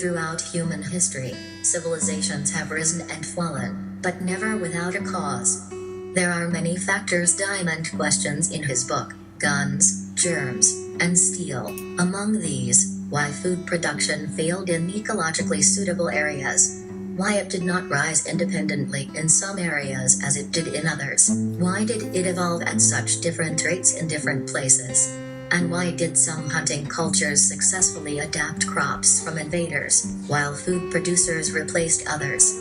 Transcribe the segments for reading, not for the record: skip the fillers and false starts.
Throughout human history, civilizations have risen and fallen, but never without a cause. There are many factors Diamond questions in his book, Guns, Germs, and Steel. Among these, why food production failed in ecologically suitable areas. Why it did not rise independently in some areas as it did in others. Why did it evolve at such different rates in different places? And why did some hunting cultures successfully adapt crops from invaders, while food producers replaced others?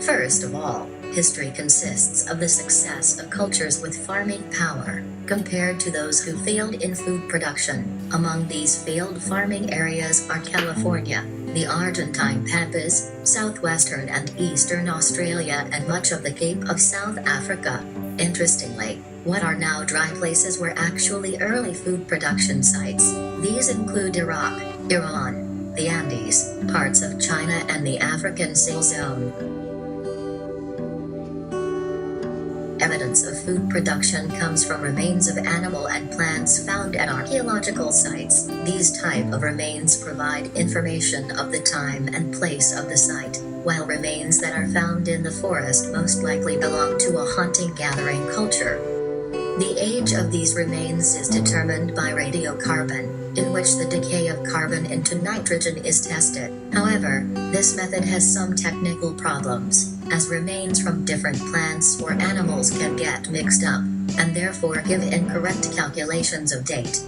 First of all, history consists of the success of cultures with farming power, compared to those who failed in food production. Among these failed farming areas are California, the Argentine Pampas, southwestern and eastern Australia, and much of the Cape of South Africa. Interestingly, what are now dry places were actually early food production sites. These include Iraq, Iran, the Andes, parts of China, and the African Sahel Zone. Evidence of food production comes from remains of animal and plants found at archaeological sites. These type of remains provide information of the time and place of the site, while remains that are found in the forest most likely belong to a hunting-gathering culture. The age of these remains is determined by radiocarbon, in which the decay of carbon into nitrogen is tested. However, this method has some technical problems, as remains from different plants or animals can get mixed up, and therefore give incorrect calculations of date.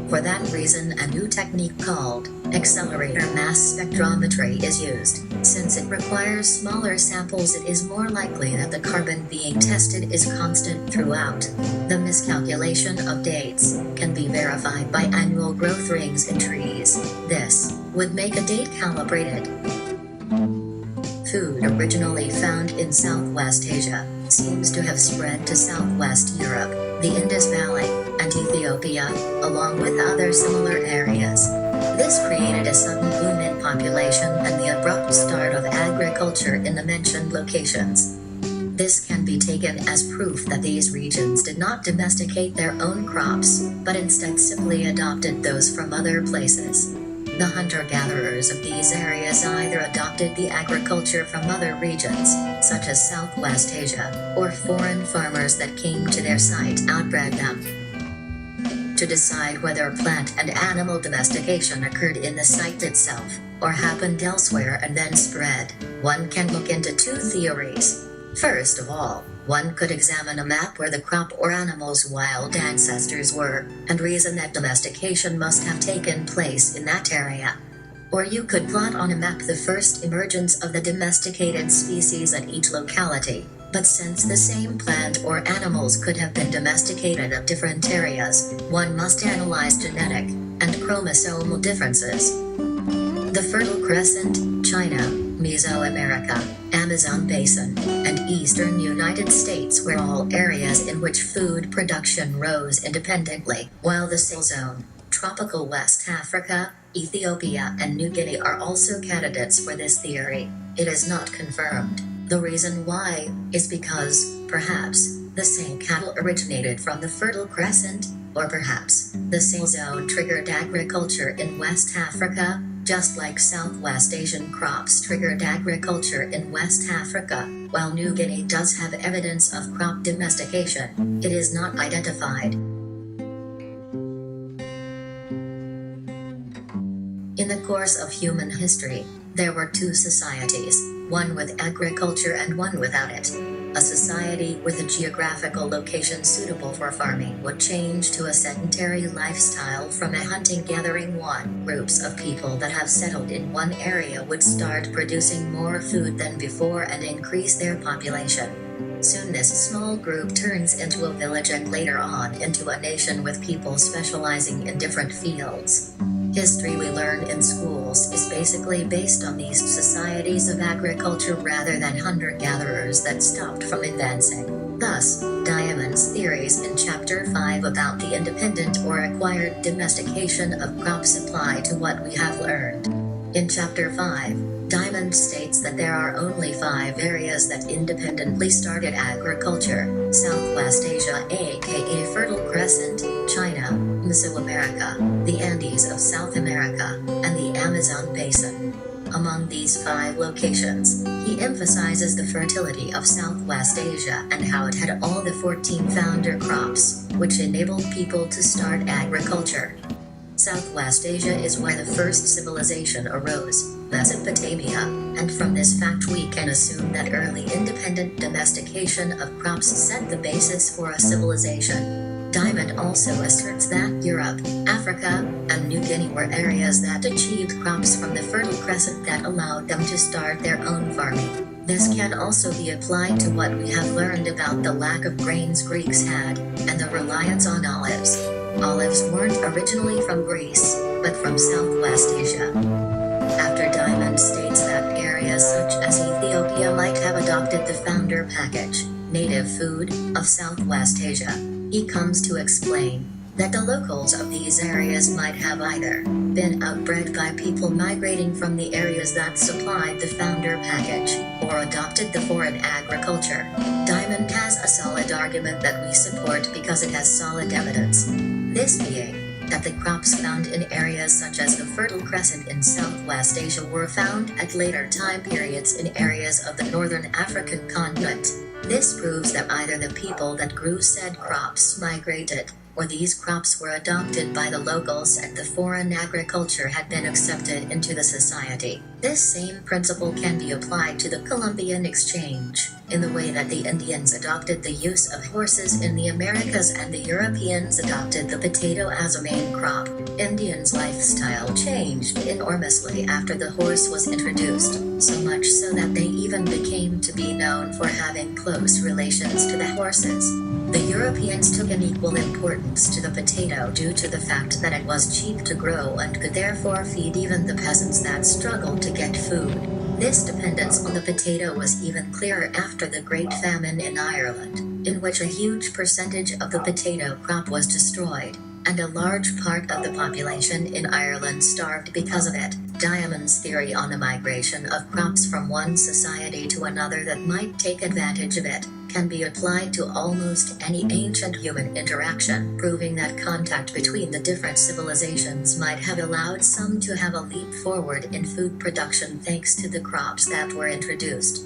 For that reason, a new technique called accelerator mass spectrometry is used. Since it requires smaller samples, it is more likely that the carbon being tested is constant throughout. The miscalculation of dates can be verified by annual growth rings in trees. This would make a date calibrated. Food originally found in Southwest Asia seems to have spread to Southwest Europe, the Indus Valley, and Ethiopia, along with other similar areas. This created a sudden boom in population and the abrupt start of agriculture in the mentioned locations. This can be taken as proof that these regions did not domesticate their own crops, but instead simply adopted those from other places. The hunter-gatherers of these areas either adopted the agriculture from other regions, such as Southwest Asia, or foreign farmers that came to their site outbred them. To decide whether plant and animal domestication occurred in the site itself, or happened elsewhere and then spread, one can look into two theories. First of all, one could examine a map where the crop or animal's wild ancestors were, and reason that domestication must have taken place in that area. Or you could plot on a map the first emergence of the domesticated species at each locality. But since the same plant or animals could have been domesticated at different areas, one must analyze genetic and chromosomal differences. The Fertile Crescent, China, Mesoamerica, Amazon Basin, and eastern United States were all areas in which food production rose independently, while the Sahel Zone, tropical West Africa, Ethiopia, and New Guinea are also candidates for this theory. It is not confirmed. The reason why is because, perhaps, the same cattle originated from the Fertile Crescent, or perhaps, the Sahel Zone triggered agriculture in West Africa, just like Southwest Asian crops triggered agriculture in West Africa. While New Guinea does have evidence of crop domestication, it is not identified. In the course of human history, there were two societies, one with agriculture and one without it. A society with a geographical location suitable for farming would change to a sedentary lifestyle from a hunting-gathering one. Groups of people that have settled in one area would start producing more food than before and increase their population. Soon this small group turns into a village and later on into a nation with people specializing in different fields. History we learn in schools is basically based on these societies of agriculture rather than hunter-gatherers that stopped from advancing. Thus, Diamond's theories in Chapter 5 about the independent or acquired domestication of crops apply to what we have learned. In Chapter 5, Diamond states that there are only 5 areas that independently started agriculture: Southwest Asia aka Fertile Crescent, China, Mesoamerica, the Andes of South America, and the Amazon Basin. Among these 5 locations, he emphasizes the fertility of Southwest Asia and how it had all the 14 founder crops, which enabled people to start agriculture. Southwest Asia is where the first civilization arose, Mesopotamia, and from this fact we can assume that early independent domestication of crops set the basis for a civilization. Diamond also asserts that Europe, Africa, and New Guinea were areas that achieved crops from the Fertile Crescent that allowed them to start their own farming. This can also be applied to what we have learned about the lack of grains Greeks had, and the reliance on olives. Olives weren't originally from Greece, but from Southwest Asia. After Diamond states that areas such as Ethiopia might have adopted the founder package, native food, of Southwest Asia, he comes to explain that the locals of these areas might have either been outbred by people migrating from the areas that supplied the founder package, or adopted the foreign agriculture. Diamond has a solid argument that we support because it has solid evidence. This being that the crops found in areas such as the Fertile Crescent in Southwest Asia were found at later time periods in areas of the northern African continent. This proves that either the people that grew said crops migrated, or these crops were adopted by the locals and the foreign agriculture had been accepted into the society. This same principle can be applied to the Columbian exchange, in the way that the Indians adopted the use of horses in the Americas and the Europeans adopted the potato as a main crop. Indians' lifestyle changed enormously after the horse was introduced, so much so that they even became to be known for having close relations to the horses. The Europeans took an equal importance to the potato due to the fact that it was cheap to grow and could therefore feed even the peasants that struggled to get food. This dependence on the potato was even clearer after the Great Famine in Ireland, in which a huge percentage of the potato crop was destroyed, and a large part of the population in Ireland starved because of it. Diamond's theory on the migration of crops from one society to another that might take advantage of it can be applied to almost any ancient human interaction, proving that contact between the different civilizations might have allowed some to have a leap forward in food production thanks to the crops that were introduced.